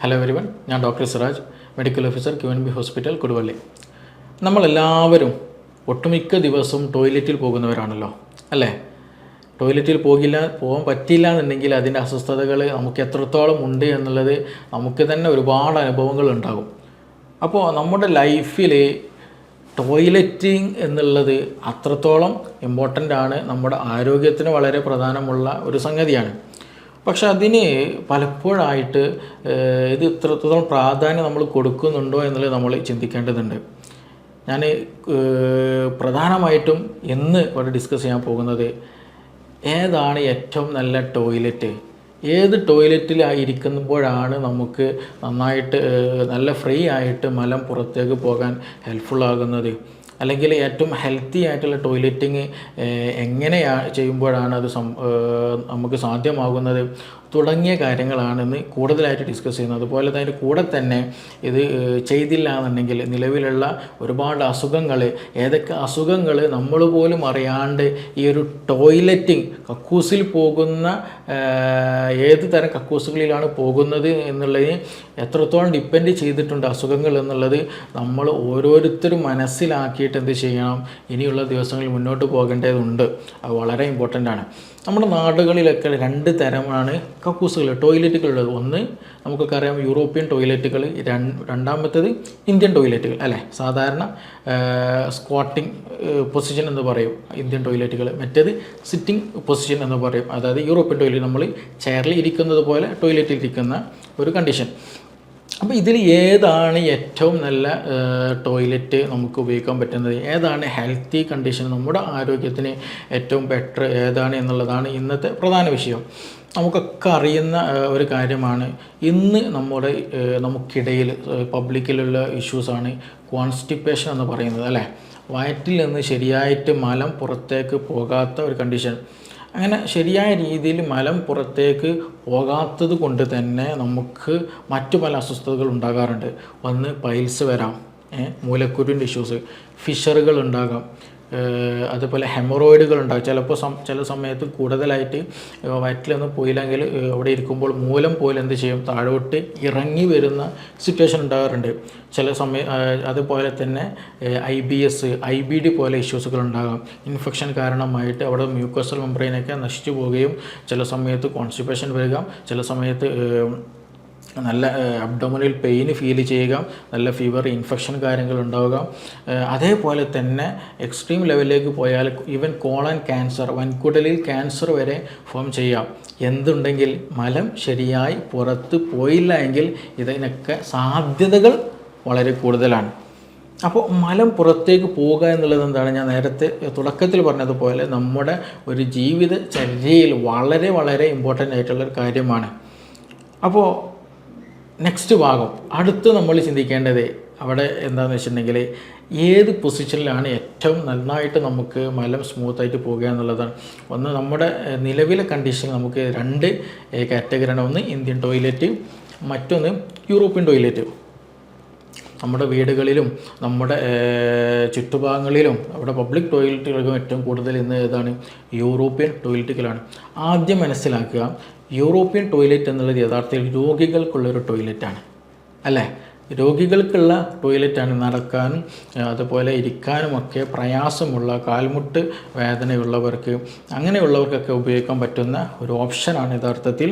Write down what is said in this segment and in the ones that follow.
Hello everyone, ഞാൻ doctor Siraj, medical officer QNB hospital Koduvally. നമ്മളെല്ലാവരും ഒട്ടുമിക്ക ദിവസവും ടോയ്ലറ്റിൽ പോകുന്നവരാണല്ലോ, അല്ലേ? ടോയ്ലറ്റിൽ പോകാൻ പറ്റില്ല എന്നുണ്ടെങ്കിൽ അതിൻ്റെ അസ്വസ്ഥതകൾ നമുക്ക് എത്രത്തോളം ഉണ്ട് എന്നുള്ളത് നമുക്ക് തന്നെ ഒരുപാട് അനുഭവങ്ങൾ ഉണ്ടാകും. അപ്പോൾ നമ്മുടെ ലൈഫിൽ ടോയ്ലറ്റിങ് എന്നുള്ളത് അത്രത്തോളം ഇമ്പോർട്ടൻ്റ് ആണ്, നമ്മുടെ ആരോഗ്യത്തിന് വളരെ പ്രധാനമുള്ള ഒരു സംഗതിയാണ്. പക്ഷെ അതിന് പലപ്പോഴായിട്ട് ഇത് ഇത്രത്തോളം പ്രാധാന്യം നമ്മൾ കൊടുക്കുന്നുണ്ടോ എന്നുള്ളത് നമ്മൾ ചിന്തിക്കേണ്ടതുണ്ട്. ഞാൻ പ്രധാനമായിട്ടും ഇന്ന് ഇവിടെ ഡിസ്കസ് ചെയ്യാൻ പോകുന്നത് ഏതാണ് ഏറ്റവും നല്ല ടോയ്ലറ്റ്, ഏത് ടോയ്ലറ്റിലായിരിക്കുമ്പോഴാണ് നമുക്ക് നന്നായിട്ട് നല്ല ഫ്രീ ആയിട്ട് മലം പുറത്തേക്ക് പോകാൻ ഹെൽപ്ഫുള്ളാകുന്നത്, അല്ലെങ്കിൽ ഏറ്റവും ഹെൽത്തി ആയിട്ടുള്ള ടോയ്ലറ്റിങ് എങ്ങനെയാണ് ചെയ്യുമ്പോഴാണ് അത് നമുക്ക് സാധ്യമാകുന്നത് തുടങ്ങിയ കാര്യങ്ങളാണെന്ന് കൂടുതലായിട്ട് ഡിസ്കസ് ചെയ്യുന്നത്. അതുപോലെ തന്നെ കൂടെ തന്നെ ഇത് ചെയ്തില്ല എന്നുണ്ടെങ്കിൽ നിലവിലുള്ള ഒരുപാട് അസുഖങ്ങൾ, ഏതൊക്കെ അസുഖങ്ങൾ നമ്മൾ പോലും അറിയാണ്ട് ഈ ഒരു ടോയ്ലറ്റിങ് കക്കൂസിൽ പോകുന്ന ഏത് തരം കക്കൂസുകളിലാണ് പോകുന്നത് എന്നുള്ളതിന് എത്രത്തോളം ഡിപ്പെൻഡ് ചെയ്തിട്ടുണ്ട് അസുഖങ്ങൾ എന്നുള്ളത് നമ്മൾ ഓരോരുത്തരും മനസ്സിലാക്കിയിട്ട് എന്ത് ചെയ്യണം, ഇനിയുള്ള ദിവസങ്ങളിൽ മുന്നോട്ട് പോകേണ്ടതുണ്ട്. അത് വളരെ ഇമ്പോർട്ടൻ്റ് ആണ്. നമ്മുടെ നാടുകളിലൊക്കെ രണ്ട് തരമാണ് കക്കൂസുകൾ, ടോയ്ലറ്റുകളുള്ളത്. ഒന്ന് നമുക്കൊക്കെ അറിയാം, യൂറോപ്യൻ ടോയ്ലറ്റുകൾ. രണ്ടാമത്തേത് ഇന്ത്യൻ ടോയ്ലറ്റുകൾ, അല്ലേ? സാധാരണ സ്ക്വാട്ടിങ് പൊസിഷൻ എന്ന് പറയും ഇന്ത്യൻ ടോയ്ലറ്റുകൾ, മറ്റേത് സിറ്റിംഗ് പൊസിഷൻ എന്ന് പറയും. അതായത് യൂറോപ്യൻ ടോയ്ലറ്റ് നമ്മൾ ചെയറിൽ ഇരിക്കുന്നത് പോലെ ടോയ്ലറ്റിൽ ഇരിക്കുന്ന ഒരു കണ്ടീഷൻ. അപ്പോൾ ഇതിൽ ഏതാണ് ഏറ്റവും നല്ല ടോയ്ലറ്റ് നമുക്ക് ഉപയോഗിക്കാൻ പറ്റുന്നത്, ഏതാണ് ഹെൽത്തി കണ്ടീഷൻ, നമ്മുടെ ആരോഗ്യത്തിന് ഏറ്റവും ബെറ്റർ ഏതാണ് എന്നുള്ളതാണ് ഇന്നത്തെ പ്രധാന വിഷയം. നമുക്കൊക്കെ അറിയുന്ന ഒരു കാര്യമാണ്. ഇന്ന് നമുക്കിടയിൽ പബ്ലിക്കിലുള്ള ഇഷ്യൂസാണ് കോൺസ്റ്റിപ്പേഷൻ എന്ന് പറയുന്നത്, അല്ലേ? വയറ്റിൽ നിന്ന് ശരിയായിട്ട് മലം പുറത്തേക്ക് പോകാത്ത ഒരു കണ്ടീഷൻ. അങ്ങനെ ശരിയായ രീതിയിൽ മലം പുറത്തേക്ക് പോകാത്തത് കൊണ്ട് തന്നെ നമുക്ക് മറ്റു പല അസ്വസ്ഥതകൾ ഉണ്ടാകാറുണ്ട്. ഒന്ന് പൈൽസ് വരാം, മൂലക്കുരുവിൻ്റെ ഇഷ്യൂസ്, ഫിഷറുകൾ ഉണ്ടാകാം, അതുപോലെ ഹെമറോയിഡുകൾ ഉണ്ടാകും. ചില സമയത്ത് കൂടുതലായിട്ട് വയറ്റിലൊന്നും പോയില്ലെങ്കിൽ അവിടെ ഇരിക്കുമ്പോൾ മൂലം പോലെ എന്ത് ചെയ്യും, താഴോട്ട് ഇറങ്ങി വരുന്ന സിറ്റുവേഷൻ ഉണ്ടാകാറുണ്ട് ചില സമയം. അതുപോലെ തന്നെ IBS, IBD പോലെ ഇഷ്യൂസുകൾ ഉണ്ടാകാം. ഇൻഫെക്ഷൻ കാരണമായിട്ട് അവിടെ മ്യൂക്കോസൽ മെംബ്രെയിനൊക്കെ നശിച്ചു പോവുകയും ചില സമയത്ത് കോൺസ്റ്റിപ്പേഷൻ വരിക, ചില സമയത്ത് നല്ല അബ്ഡോമിനൽ പെയിൻ ഫീൽ ചെയ്യുക, നല്ല ഫീവർ, ഇൻഫെക്ഷൻ കാര്യങ്ങൾ ഉണ്ടാവുക. അതേപോലെ തന്നെ എക്സ്ട്രീം ലെവലിലേക്ക് പോയാൽ ഈവൻ കോളൻ ക്യാൻസർ, വൻകുടലിൽ ക്യാൻസർ വരെ ഫോം ചെയ്യാം. എന്തുണ്ടെങ്കിൽ മലം ശരിയായി പുറത്ത് പോയില്ല എങ്കിൽ ഇതിനൊക്കെ സാധ്യതകൾ വളരെ കൂടുതലാണ്. അപ്പോൾ മലം പുറത്തേക്ക് പോകുക എന്നുള്ളത് എന്താണ്, ഞാൻ നേരത്തെ തുടക്കത്തിൽ പറഞ്ഞതുപോലെ നമ്മുടെ ഒരു ജീവിതചര്യയിൽ വളരെ വളരെ ഇമ്പോർട്ടൻ്റ് ആയിട്ടുള്ളൊരു കാര്യമാണ്. അപ്പോൾ നെക്സ്റ്റ് ഭാഗം അടുത്ത് നമ്മൾ ചിന്തിക്കേണ്ടത് അവിടെ എന്താണെന്ന് വെച്ചിട്ടുണ്ടെങ്കിൽ ഏത് പൊസിഷനിലാണ് ഏറ്റവും നന്നായിട്ട് നമുക്ക് മലം സ്മൂത്തായിട്ട് പോകുക എന്നുള്ളതാണ്. ഒന്ന് നമ്മുടെ നിലവിലെ കണ്ടീഷൻ നമുക്ക് രണ്ട് കാറ്റഗറിയാണ്. ഒന്ന് ഇന്ത്യൻ ടോയ്ലറ്റ്, മറ്റൊന്ന് യൂറോപ്യൻ ടോയ്ലറ്റ്. നമ്മുടെ വീടുകളിലും നമ്മുടെ ചുറ്റുഭാഗങ്ങളിലും അവിടെ പബ്ലിക് ടോയ്ലറ്റുകൾക്കും ഏറ്റവും കൂടുതൽ ഇന്ന് ഏതാണ്, യൂറോപ്യൻ ടോയ്ലറ്റുകളാണ്. ആദ്യം മനസ്സിലാക്കുക, യൂറോപ്യൻ ടോയ്ലറ്റ് എന്നുള്ളത് യഥാർത്ഥത്തിൽ രോഗികൾക്കുള്ളൊരു ടോയ്ലറ്റാണ്, അല്ലേ? രോഗികൾക്കുള്ള ടോയ്ലറ്റാണ്. നടക്കാനും അതുപോലെ ഇരിക്കാനുമൊക്കെ പ്രയാസമുള്ള, കാൽമുട്ട് വേദനയുള്ളവർക്ക്, അങ്ങനെയുള്ളവർക്കൊക്കെ ഉപയോഗിക്കാൻ പറ്റുന്ന ഒരു ഓപ്ഷനാണ് യഥാർത്ഥത്തിൽ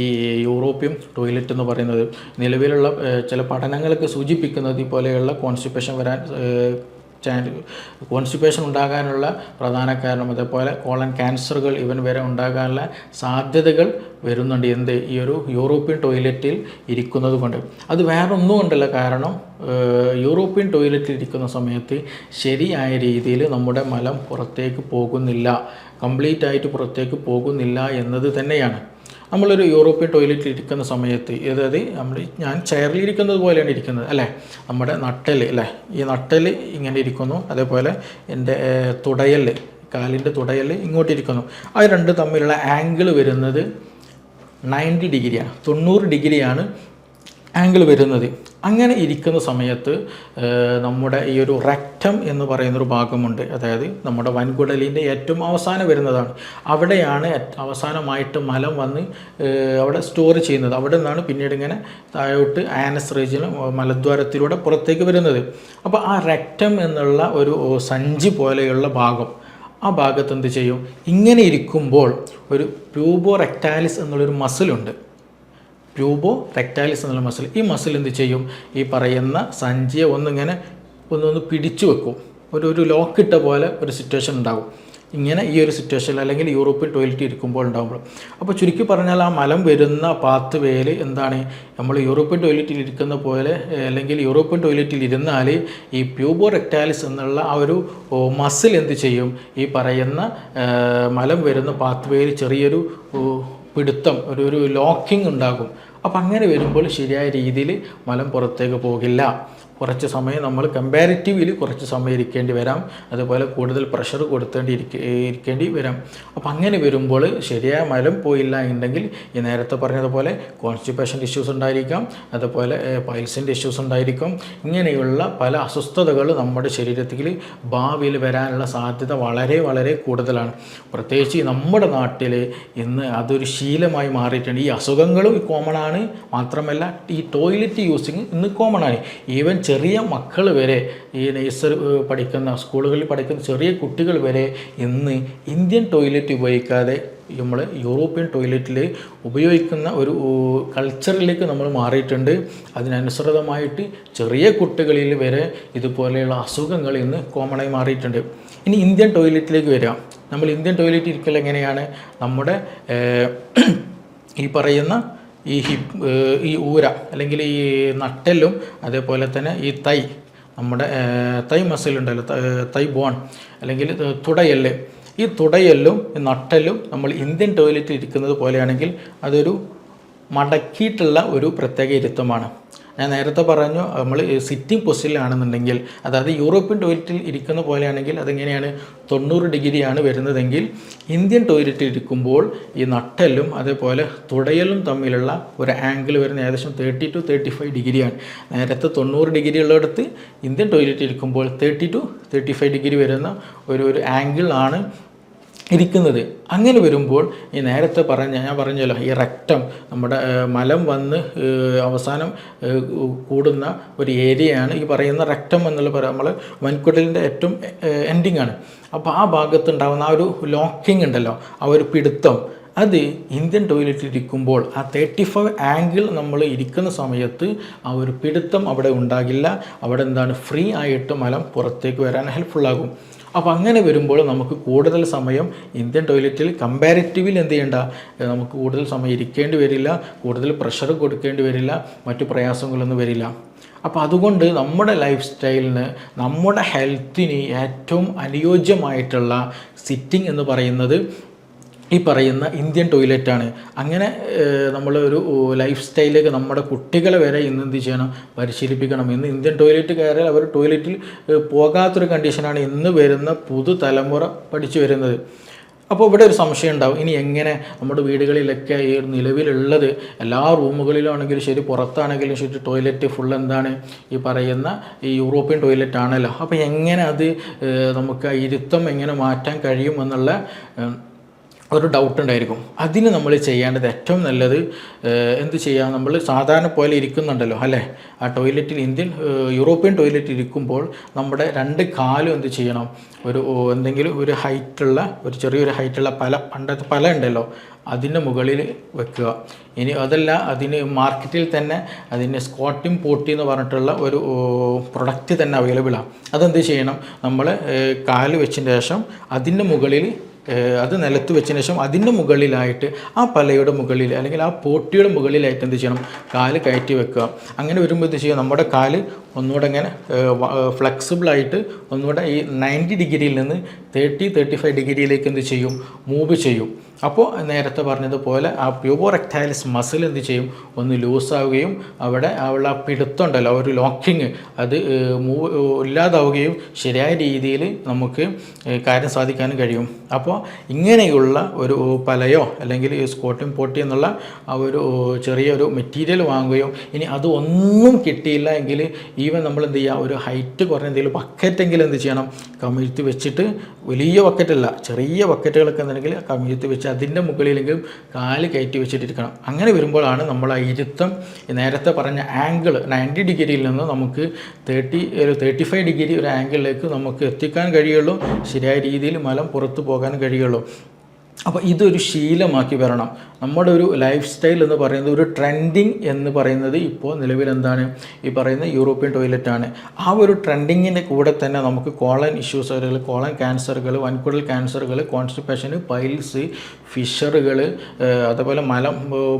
ഈ യൂറോപ്യൻ ടോയ്ലറ്റ് എന്ന് പറയുന്നത്. നിലവിലുള്ള ചില പഠനങ്ങളൊക്കെ സൂചിപ്പിക്കുന്നത് പോലെയുള്ള കോൺസ്റ്റിപ്പേഷൻ ഉണ്ടാകാനുള്ള പ്രധാന കാരണം, അതേപോലെ കോളൻ ക്യാൻസറുകൾ ഇവൻ വരെ ഉണ്ടാകാനുള്ള സാധ്യതകൾ വരുന്നുണ്ട്. ഈ ഒരു യൂറോപ്യൻ ടോയ്ലറ്റിൽ ഇരിക്കുന്നത് കൊണ്ട്. അത് വേറൊന്നും കൊണ്ടല്ല, കാരണം യൂറോപ്യൻ ടോയ്ലറ്റിൽ ഇരിക്കുന്ന സമയത്ത് ശരിയായ രീതിയിൽ നമ്മുടെ മലം പുറത്തേക്ക് പോകുന്നില്ല, കംപ്ലീറ്റ് ആയിട്ട് പുറത്തേക്ക് പോകുന്നില്ല എന്നത് തന്നെയാണ്. നമ്മളൊരു യൂറോപ്യൻ ടോയ്ലറ്റിൽ ഇരിക്കുന്ന സമയത്ത്, അതായത് ഞാൻ ചെയറിലിരിക്കുന്നത് പോലെയാണ് ഇരിക്കുന്നത്, അല്ലേ? നമ്മുടെ നട്ടൽ, അല്ലേ? ഈ നട്ടൽ ഇങ്ങനെ ഇരിക്കുന്നു, അതേപോലെ എൻ്റെ തുടയൽ, കാലിൻ്റെ തുടയൽ ഇങ്ങോട്ടിരിക്കുന്നു. അത് രണ്ട് തമ്മിലുള്ള ആംഗിൾ വരുന്നത് 90 ഡിഗ്രിയാണ്, 90 ഡിഗ്രിയാണ് ആംഗിൾ വരുന്നത്. അങ്ങനെ ഇരിക്കുന്ന സമയത്ത് നമ്മുടെ ഈ ഒരു റെക്റ്റം എന്ന് പറയുന്നൊരു ഭാഗമുണ്ട്, അതായത് നമ്മുടെ വൻകുടലിൻ്റെ ഏറ്റവും അവസാനം വരുന്നതാണ്. അവിടെയാണ് അവസാനമായിട്ട് മലം വന്ന് അവിടെ സ്റ്റോർ ചെയ്യുന്നത്. അവിടെ നിന്നാണ് പിന്നീട് ഇങ്ങനെ താഴോട്ട് ആനസ് റീജിയൻ മലദ്വാരത്തിലൂടെ പുറത്തേക്ക് വരുന്നത്. അപ്പോൾ ആ റെക്റ്റം എന്നുള്ള ഒരു സഞ്ചി പോലെയുള്ള ഭാഗം, ആ ഭാഗത്ത് എന്ത് ചെയ്യും, ഇങ്ങനെ ഇരിക്കുമ്പോൾ ഒരു പ്യൂബോ റെക്റ്റാലിസ് എന്നുള്ളൊരു മസിലുണ്ട്. പ്യൂബോ റെക്റ്റാലിസ് എന്നുള്ള മസിൽ, ഈ മസിൽ എന്ത് ചെയ്യും, ഈ പറയുന്ന സഞ്ചിയെ ഒന്നൊന്ന് പിടിച്ചു വെക്കും. ഒരു ലോക്കിട്ട പോലെ ഒരു സിറ്റുവേഷൻ ഉണ്ടാകും. ഇങ്ങനെ ഈ ഒരു സിറ്റുവേഷനിൽ അല്ലെങ്കിൽ യൂറോപ്യൻ ടോയ്ലറ്റ് ഇരിക്കുമ്പോൾ ഉണ്ടാകുമ്പോൾ. അപ്പോൾ ചുരുക്കി പറഞ്ഞാൽ ആ മലം വരുന്ന പാത്ത് വേയിൽ എന്താണ്, നമ്മൾ യൂറോപ്യൻ ടോയ്ലറ്റിൽ ഇരിക്കുന്ന പോലെ അല്ലെങ്കിൽ യൂറോപ്യൻ ടോയ്ലറ്റിൽ ഇരുന്നാൽ ഈ പ്യൂബോ റെക്റ്റാലിസ് എന്നുള്ള ആ ഒരു മസിൽ എന്ത് ചെയ്യും, ഈ പറയുന്ന മലം വരുന്ന പാത്ത് വേയിൽ ചെറിയൊരു പിടുത്തം, ഒരു ലോക്കിംഗ് ഉണ്ടാകും. അപ്പം അങ്ങനെ വരുമ്പോൾ ശരിയായ രീതിയിൽ മലം പുറത്തേക്ക് പോകില്ല. കുറച്ച് സമയം നമ്മൾ കമ്പാരിറ്റീവ്ലി കുറച്ച് സമയം ഇരിക്കേണ്ടി വരാം, അതുപോലെ കൂടുതൽ പ്രഷർ ഇരിക്കേണ്ടി വരാം. അപ്പം അങ്ങനെ വരുമ്പോൾ ശരിയായ മലം പോയില്ല എന്നുണ്ടെങ്കിൽ ഈ നേരത്തെ പറഞ്ഞതുപോലെ കോൺസ്റ്റിപ്പേഷൻ ഇഷ്യൂസ് ഉണ്ടായിരിക്കാം, അതുപോലെ പൈൽസിൻ്റെ ഇഷ്യൂസ് ഉണ്ടായിരിക്കും. ഇങ്ങനെയുള്ള പല അസ്വസ്ഥതകൾ നമ്മുടെ ശരീരത്തിൽ ഭാവിയിൽ വരാനുള്ള സാധ്യത വളരെ വളരെ കൂടുതലാണ്. പ്രത്യേകിച്ച് നമ്മുടെ നാട്ടിൽ ഇന്ന് അതൊരു ശീലമായി മാറിയിട്ടുണ്ട്. ഈ അസുഖങ്ങളും കോമൺ ആണ്, മാത്രമല്ല ഈ ടോയ്ലറ്റ് യൂസിങ് ഇന്ന് കോമൺ ആണ്. ഈവൻ ചെറിയ മക്കൾ വരെ, ഈ നേഴ്സറി പഠിക്കുന്ന സ്കൂളുകളിൽ പഠിക്കുന്ന ചെറിയ കുട്ടികൾ വരെ ഇന്ന് ഇന്ത്യൻ ടോയ്ലറ്റ് ഉപയോഗിക്കാതെ നമ്മൾ യൂറോപ്യൻ ടോയ്ലറ്റിൽ ഉപയോഗിക്കുന്ന ഒരു കൾച്ചറിലേക്ക് നമ്മൾ മാറിയിട്ടുണ്ട്. അതിനനുസൃതമായിട്ട് ചെറിയ കുട്ടികളിൽ വരെ ഇതുപോലെയുള്ള അസുഖങ്ങൾ ഇന്ന് കോമണായി മാറിയിട്ടുണ്ട്. ഇനി ഇന്ത്യൻ ടോയ്ലറ്റിലേക്ക് വരാം. നമ്മൾ ഇന്ത്യൻ ടോയ്ലറ്റ് ഇരിക്കൽ എങ്ങനെയാണ്, നമ്മുടെ ഈ പറയുന്ന ഈ ഊര അല്ലെങ്കിൽ ഈ നട്ടെല്ലും അതേപോലെ തന്നെ ഈ നമ്മുടെ തൈ മസിലുണ്ടല്ലോ, തൈ ബോൺ അല്ലെങ്കിൽ തുടയെല്ല്, ഈ തുടയെല്ലും നട്ടെല്ലും നമ്മൾ ഇന്ത്യൻ ടോയ്ലറ്റിൽ ഇരിക്കുന്നത് പോലെയാണെങ്കിൽ അതൊരു മടക്കിയിട്ടുള്ള ഒരു പ്രത്യേക ഇരുത്തമാണ്. ഞാൻ നേരത്തെ പറഞ്ഞു, നമ്മൾ സിറ്റിംഗ് പൊസിഷനിലാണെന്നുണ്ടെങ്കിൽ, അതായത് യൂറോപ്യൻ ടോയ്ലറ്റിൽ ഇരിക്കുന്ന പോലെയാണെങ്കിൽ അതെങ്ങനെയാണ് 90 ഡിഗ്രിയാണ് വരുന്നതെങ്കിൽ, ഇന്ത്യൻ ടോയ്ലറ്റിൽ ഇരിക്കുമ്പോൾ ഈ നട്ടെല്ലും അതേപോലെ തുടയലും തമ്മിലുള്ള ഒരു ആംഗിൾ വരുന്ന ഏകദേശം 30 to 35 ഡിഗ്രിയാണ്. നേരത്തെ 90 ഡിഗ്രി ഉള്ളിടത്ത് ഇന്ത്യൻ ടോയ്ലറ്റിൽ ഇരിക്കുമ്പോൾ 30 to 35 ഡിഗ്രി വരുന്ന ഒരു ആംഗിൾ ആണ് ഇരിക്കുന്നത്. അങ്ങനെ വരുമ്പോൾ ഈ നേരത്തെ ഞാൻ പറഞ്ഞല്ലോ, ഈ റെക്റ്റം നമ്മുടെ മലം വന്ന് അവസാനം കൂടുന്ന ഒരു ഏരിയയാണ് ഈ പറയുന്ന റെക്റ്റം എന്നുള്ള നമ്മൾ വൻകുടലിൻ്റെ ഏറ്റവും എൻഡിങ് ആണ്. അപ്പോൾ ആ ഭാഗത്തുണ്ടാകുന്ന ആ ഒരു ലോക്കിംഗ് ഉണ്ടല്ലോ, ആ ഒരു പിടുത്തം, അത് ഇന്ത്യൻ ടോയ്ലറ്റിൽ ഇരിക്കുമ്പോൾ ആ 35 ആംഗിൾ നമ്മൾ ഇരിക്കുന്ന സമയത്ത് ആ ഒരു പിടുത്തം അവിടെ ഉണ്ടാകില്ല. അവിടെ എന്താണ്, ഫ്രീ ആയിട്ട് മലം പുറത്തേക്ക് വരാൻ ഹെൽപ്ഫുള്ളാകും. അപ്പോൾ അങ്ങനെ വരുമ്പോൾ നമുക്ക് കൂടുതൽ സമയം ഇന്ത്യൻ ടോയ്ലറ്റിൽ കമ്പാരിറ്റീവ്ലി എന്ത് ചെയ്യേണ്ട, നമുക്ക് കൂടുതൽ സമയം ഇരിക്കേണ്ടി വരില്ല, കൂടുതൽ പ്രഷർ കൊടുക്കേണ്ടി വരില്ല, മറ്റു പ്രയാസങ്ങളൊന്നും വരില്ല. അപ്പോൾ അതുകൊണ്ട് നമ്മുടെ ലൈഫ് സ്റ്റൈലിന്, നമ്മുടെ ഹെൽത്തിന് ഏറ്റവും അനുയോജ്യമായിട്ടുള്ള സിറ്റിംഗ് എന്ന് പറയുന്നത് ഈ പറയുന്ന ഇന്ത്യൻ ടോയ്ലറ്റാണ്. അങ്ങനെ നമ്മളൊരു ലൈഫ് സ്റ്റൈലിലേക്ക് നമ്മുടെ കുട്ടികളെ വരെ ഇന്ന് എന്ത് ചെയ്യണം, പരിശീലിപ്പിക്കണം. ഇന്ന് ഇന്ത്യൻ ടോയ്ലറ്റ് കയറിയാൽ അവർ ടോയ്ലറ്റിൽ പോകാത്തൊരു കണ്ടീഷനാണ് ഇന്ന് വരുന്ന പുതുതലമുറ പഠിച്ചു വരുന്നത്. അപ്പോൾ ഇവിടെ ഒരു സംശയം ഉണ്ടാവും, ഇനി എങ്ങനെ നമ്മുടെ വീടുകളിലൊക്കെ ഈ നിലവിലുള്ളത് എല്ലാ റൂമുകളിലാണെങ്കിലും ശരി, പുറത്താണെങ്കിലും ശരി, ടോയ്ലറ്റ് ഫുൾ എന്താണ് ഈ പറയുന്ന ഈ യൂറോപ്യൻ ടോയ്ലറ്റ് ആണല്ലോ. അപ്പോൾ എങ്ങനെ അത് നമുക്ക് ഇരുത്തം എങ്ങനെ മാറ്റാൻ കഴിയുമെന്നുള്ള ഒരു ഡൗട്ട് ഉണ്ടായിരിക്കും. അതിന് നമ്മൾ ചെയ്യേണ്ടത് ഏറ്റവും നല്ലത് എന്ത് ചെയ്യാം, നമ്മൾ സാധാരണ പോലെ ഇരിക്കുന്നുണ്ടല്ലോ അല്ലേ, ആ ടോയ്ലറ്റിൽ യൂറോപ്യൻ ടോയ്ലറ്റിൽ ഇരിക്കുമ്പോൾ നമ്മുടെ 2 കാലും എന്ത് ചെയ്യണം, എന്തെങ്കിലും ഒരു ഹൈറ്റുള്ള ചെറിയൊരു ഹൈറ്റുള്ള പണ്ടത്തെ പല ഉണ്ടല്ലോ, അതിൻ്റെ മുകളിൽ വെക്കുക. ഇനി അതല്ല, അതിന് മാർക്കറ്റിൽ തന്നെ അതിന് സ്ക്വാട്ടിംഗ് പോട്ടി എന്ന് പറഞ്ഞിട്ടുള്ള ഒരു പ്രൊഡക്റ്റ് തന്നെ അവൈലബിളാണ്. അതെന്ത് ചെയ്യണം, നമ്മൾ കാല് വെച്ചതിന് ശേഷം അതിൻ്റെ മുകളിൽ അത് നിലത്ത് വെച്ചതിന് ശേഷം അതിൻ്റെ മുകളിലായിട്ട് ആ പലയുടെ മുകളിൽ അല്ലെങ്കിൽ ആ പോട്ടിയുടെ മുകളിലായിട്ട് എന്ത് ചെയ്യണം, കാല് കയറ്റി വെക്കുക. അങ്ങനെ വരുമ്പോൾ എന്ത് ചെയ്യും, നമ്മുടെ കാല് ഒന്നുകൂടെ ഇങ്ങനെ ഫ്ലെക്സിബിളായിട്ട് ഒന്നുകൂടെ ഈ 90 ഡിഗ്രിയിൽ നിന്ന് 30-35 ഡിഗ്രിയിലേക്ക് എന്ത് ചെയ്യും, മൂവ് ചെയ്യും. അപ്പോൾ നേരത്തെ പറഞ്ഞതുപോലെ ആ പ്യൂബോറെക്ടൈലിസ് മസിൽ എന്ത് ചെയ്യും, ഒന്ന് ലൂസാവുകയും അവിടെ ഉള്ള ആ പിടുത്തമുണ്ടല്ലോ, ഒരു ലോക്കിങ് അത് ഇല്ലാതാവുകയും ശരിയായ രീതിയിൽ നമുക്ക് കാര്യം സാധിക്കാനും കഴിയും. അപ്പോൾ ഇങ്ങനെയുള്ള ഒരു പലയോ അല്ലെങ്കിൽ സ്കോട്ടും പോട്ടി എന്നുള്ള ആ ഒരു ചെറിയൊരു മെറ്റീരിയൽ വാങ്ങുകയും ഇനി അത് ഒന്നും കിട്ടിയില്ല എങ്കിൽ ഈവൻ നമ്മൾ എന്ത് ചെയ്യുക, ഒരു ഹൈറ്റ് കുറഞ്ഞ എന്തെങ്കിലും ബക്കറ്റെങ്കിലും എന്ത് ചെയ്യണം, കമിഴ്ത്തി വെച്ചിട്ട്, വലിയ ബക്കറ്റല്ല ചെറിയ ബക്കറ്റുകളൊക്കെ ഉണ്ടെങ്കിൽ കമിഴ്ത്തി വെച്ച് അതിൻ്റെ മുകളിലെങ്കിലും കാല് കയറ്റി വെച്ചിട്ടിരിക്കണം. അങ്ങനെ വരുമ്പോഴാണ് നമ്മൾ ആ ഇരുത്തം നേരത്തെ പറഞ്ഞ ആംഗിൾ 90 ഡിഗ്രിയിൽ നിന്ന് നമുക്ക് 35 ഡിഗ്രി ഒരു ആംഗിളിലേക്ക് നമുക്ക് എത്തിക്കാൻ കഴിയുള്ളൂ, ശരിയായ രീതിയിൽ മലം പുറത്തു പോകാൻ കഴിയുള്ളൂ. അപ്പോൾ ഇതൊരു ശീലമാക്കി വരണം. നമ്മുടെ ഒരു ലൈഫ് സ്റ്റൈൽ എന്ന് പറയുന്നത്, ഒരു ട്രെൻഡിങ് എന്ന് പറയുന്നത് ഇപ്പോൾ നിലവിൽ എന്താണ്, ഈ പറയുന്ന യൂറോപ്യൻ ടോയ്ലറ്റാണ്. ആ ഒരു ട്രെൻഡിങ്ങിൻ്റെ കൂടെ തന്നെ നമുക്ക് കോളൻ ഇഷ്യൂസുകൾ, കോളൻ ക്യാൻസറുകൾ, വൻകുടൽ ക്യാൻസറുകൾ, കോൺസ്റ്റിപ്പേഷൻ, പൈൽസ്, ഫിഷറുകൾ, അതുപോലെ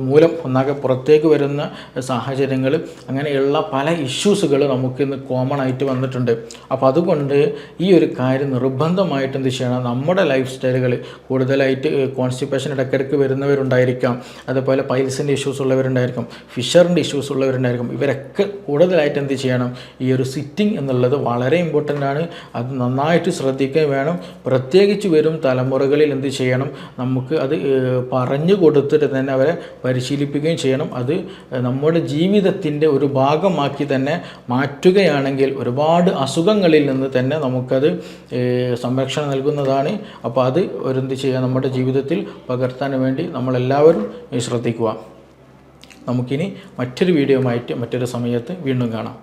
മൂലം ഒന്നാകെ പുറത്തേക്ക് വരുന്ന സാഹചര്യങ്ങൾ, അങ്ങനെയുള്ള പല ഇഷ്യൂസുകൾ നമുക്കിന്ന് കോമൺ ആയിട്ട് വന്നിട്ടുണ്ട്. അപ്പോൾ അതുകൊണ്ട് ഈ ഒരു കാര്യം നിർബന്ധമായിട്ട് എന്ത് ചെയ്യണം, നമ്മുടെ ലൈഫ് സ്റ്റൈലുകൾ കൂടുതലായിട്ട് കോൺസ്റ്റിപ്പേഷൻ ഇടയ്ക്കിടയ്ക്ക് വരുന്നവരുണ്ടായിരിക്കാം, അതുപോലെ പൈൽസിൻ്റെ ഇഷ്യൂസ് ഉള്ളവരുണ്ടായിരിക്കും, ഫിഷറിൻ്റെ ഇഷ്യൂസ് ഉള്ളവരുണ്ടായിരിക്കും. ഇവരൊക്കെ കൂടുതലായിട്ട് എന്ത് ചെയ്യണം, ഈ ഒരു സിറ്റിംഗ് എന്നുള്ളത് വളരെ ഇമ്പോർട്ടൻ്റ് ആണ്. അത് നന്നായിട്ട് ശ്രദ്ധിക്കുകയും വേണം. പ്രത്യേകിച്ച് വരും തലമുറകളിൽ എന്ത് ചെയ്യണം, നമുക്ക് അത് പറഞ്ഞു കൊടുത്തിട്ട് തന്നെ അവരെ പരിശീലിപ്പിക്കുകയും ചെയ്യണം. അത് നമ്മുടെ ജീവിതത്തിൻ്റെ ഒരു ഭാഗമാക്കി തന്നെ മാറ്റുകയാണെങ്കിൽ ഒരുപാട് അസുഖങ്ങളിൽ നിന്ന് തന്നെ നമുക്കത് സംരക്ഷണം നൽകുന്നതാണ്. അപ്പോൾ അത് എന്ത് ചെയ്യുക, നമ്മുടെ ജീവിതത്തിൽ പകർത്താൻ വേണ്ടി നമ്മളെല്ലാവരും ശ്രദ്ധിക്കുക. നമുക്കിനി മറ്റൊരു വീഡിയോയുമായിട്ട് മറ്റൊരു സമയത്ത് വീണ്ടും കാണാം.